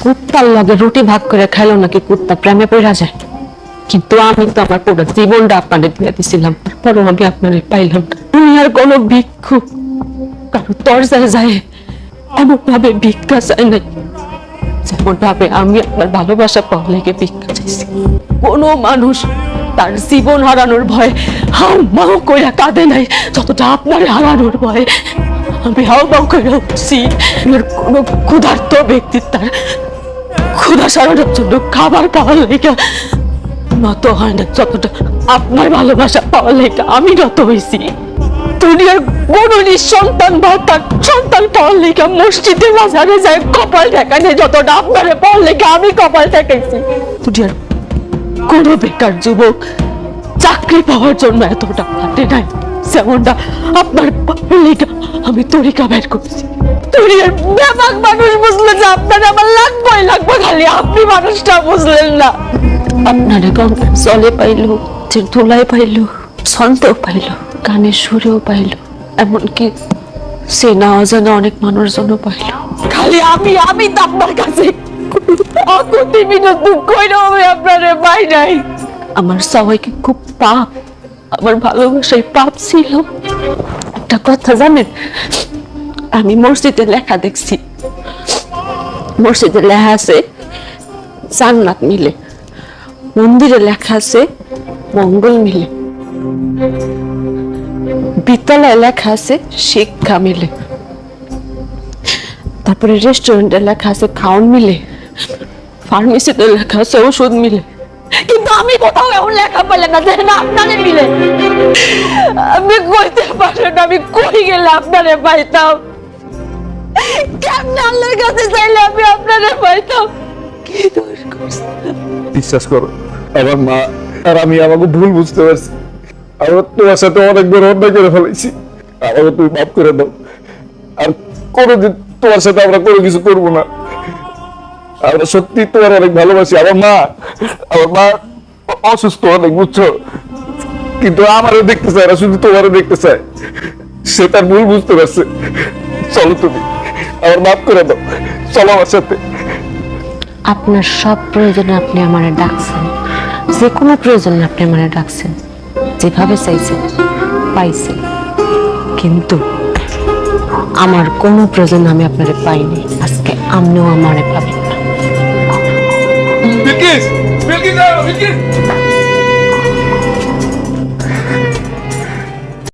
কুত্তার লগে রুটি ভাগ করে খাইলো নাকি কুত্তা প্রেমে পড়া যায়। কিন্তু আমি তো আমার পুরো জীবনটা আপনাদের দিয়ে দিছিলাম, তারপরও আমি আপনাদের পাইলাম না। দুনিয়ার কোনো ভিক্ষুক কারো দরজায় যায় এমন ভাবে ভিক্ষা চাই নাই যেমন ভাবে আমি আপনার ভালোবাসা পাওয়া লেগে ভিক্ষা চাইছি। কোনো মানুষ তার জীবন হারানোর ভয়ে হাউ মাউ কইরা কাঁদে নাই যতটা আপনার হারানোর ভয়ে আমি হাউ মাউ করে উঠছি। কোনো ক্ষুধার্ত ব্যক্তি তার ক্ষুধা সারানোর জন্য খাবার পাওয়ার লেগে নত হয় না যতটা আপনার ভালোবাসা পাওয়ার লেগে আমি নত হয়েছি। দুনিয়ার কোন নিঃসন্তান বা তার সন্তান পাওয়ার লেগে মসজিদে বাজারে যায় কপাল ঠেকানে যতটা আপনার পাওয়ার লেগে আমি কপাল ঠেকাইছি। দুনিয়ার কোন বেকার যুবক চাকরি পাওয়ার জন্য এতটা হাঁটে নাই যেমনটা আপনার লেগে আমি তরিকা বের করছি। দুনিয়ার ব্যাপক মানুষ বুঝলো যে আপনার আমার লাগবে খালি আপনি মানুষটা বুঝলেন না। আপনারে গঙ্গার জলে পাইল, ধুলায় পাইল, ছন্দেও পাইল, গানের সুরেও পাইল, এমনকি চেনা অজানা অনেক মানুষজন পাইল। খালি আমি তো আপনার কাছে অকুতি বিনোদ কইরো আমি আপনারে পাই নাই। আমার সবাইকে খুব পাপ, আমার ভালোবাসায় পাপ ছিল। একটা কথা জানেন, আমি মসজিদে লেখা দেখছি, মসজিদে লেখা আছে জান্নাত মিলে, মন্দিরে লেখা আছে মঙ্গল মিলে, বিদ্যালয়ে লেখা আছে শিক্ষা মিলে, তারপরে রেস্টুরেন্টে লেখা আছে খাওয়ান মিলে, ফার্মেসিতে লেখা আছে ওষুধ মিলে। কিন্তু আমি কোথাও এমন লেখা পেলে না যে না আপনারে মিলে। আপনি কইতে পারেন আমি কই গেলে আপনারে পাইতাম, কেমন আল্লাহর কাছে চাইলে আমি আপনারে পাইতাম। কি দোষ করছি? বিশ্বাস করো, আমার মা আর আমি আমাকে ভুল বুঝতে পারছি। আমরা তোমার সাথে অনেক বড় অন্যায় করে ফেলেছি, আমাকে তুমি মাফ করে দাও। আর কোনোদিন তোমার সাথে আমরা কোনো কিছু করবো না। আমরা সত্যি তোমার অনেক ভালোবাসি। আমার মা অসুস্থ অনেক, বুঝছো, কিন্তু আমারও দেখতে চায় না, শুধু তোমারও দেখতে চায়। সে তার ভুল বুঝতে পারছে। চলো তুমি আমার মাফ করে দাও, চলো আমার সাথে। আপনার সব প্রয়োজনে আপনি আমারে ডাকছেন, যে কোনো প্রয়োজনে আপনি আমারে ডাকছেন, যেভাবে চাইছেন পাইছেন, কিন্তু আমার কোনো প্রয়োজন আমি আপনারে পাইনি। আজকে আপনিও আমারে পাবেন না। বিলকিস, বিলকিস, বিলকিস।